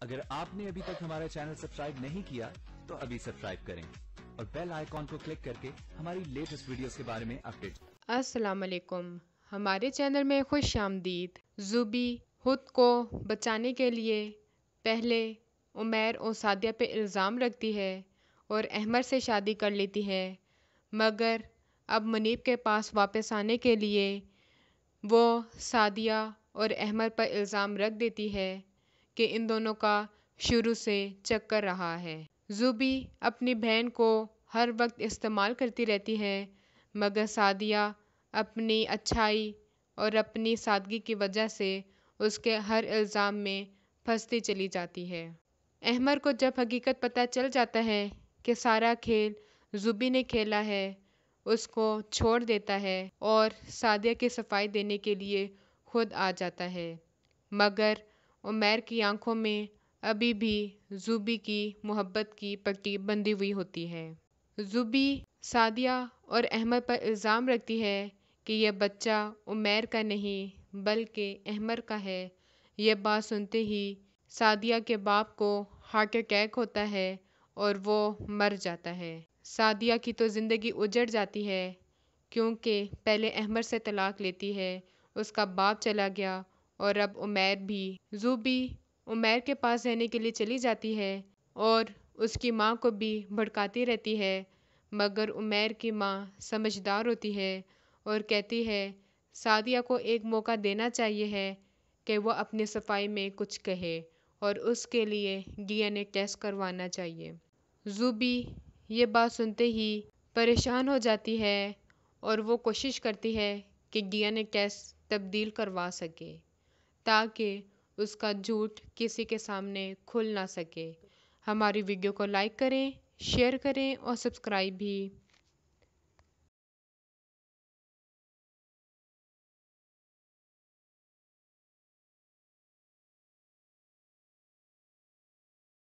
अगर आपने अभी तक हमारा चैनल सब्सक्राइब नहीं किया तो अभी सब्सक्राइब करें और बेल आइकॉन को क्लिक करके हमारी लेटेस्ट वीडियोस के बारे में अपडेट। अस्सलाम वालेकुम, हमारे चैनल में खुश आमदीद। ज़ुबी खुद को बचाने के लिए पहले उमैर और सादिया पे इल्ज़ाम रखती है और अहमद से शादी कर लेती है, मगर अब मुनीब के पास वापस आने के लिए वो सादिया और अहमद पर इल्ज़ाम रख देती है कि इन दोनों का शुरू से चक्कर रहा है। ज़ुबी अपनी बहन को हर वक्त इस्तेमाल करती रहती है, मगर सादिया अपनी अच्छाई और अपनी सादगी की वजह से उसके हर इल्ज़ाम में फंसती चली जाती है। अहमद को जब हकीकत पता चल जाता है कि सारा खेल ज़ुबी ने खेला है, उसको छोड़ देता है और सादिया की सफाई देने के लिए खुद आ जाता है, मगर उमैर की आंखों में अभी भी ज़ुबी की मोहब्बत की पट्टी बंधी हुई होती है। ज़ुबी सादिया और अहमद पर इल्ज़ाम रखती है कि यह बच्चा उमैर का नहीं बल्कि अहमद का है। यह बात सुनते ही सादिया के बाप को हार्ट अटैक होता है और वो मर जाता है। सादिया की तो ज़िंदगी उजड़ जाती है, क्योंकि पहले अहमद से तलाक लेती है, उसका बाप चला गया और अब उमैर भी। ज़ुबी उमैर के पास रहने के लिए चली जाती है और उसकी माँ को भी भड़काती रहती है, मगर उमैर की माँ समझदार होती है और कहती है सादिया को एक मौका देना चाहिए है कि वो अपनी सफाई में कुछ कहे और उसके लिए डीएनए टेस्ट करवाना चाहिए। ज़ुबी ये बात सुनते ही परेशान हो जाती है और वो कोशिश करती है कि डीएनए टेस्ट तब्दील करवा सके ताकि उसका झूठ किसी के सामने खुल ना सके। हमारी वीडियो को लाइक करें, शेयर करें और सब्सक्राइब भी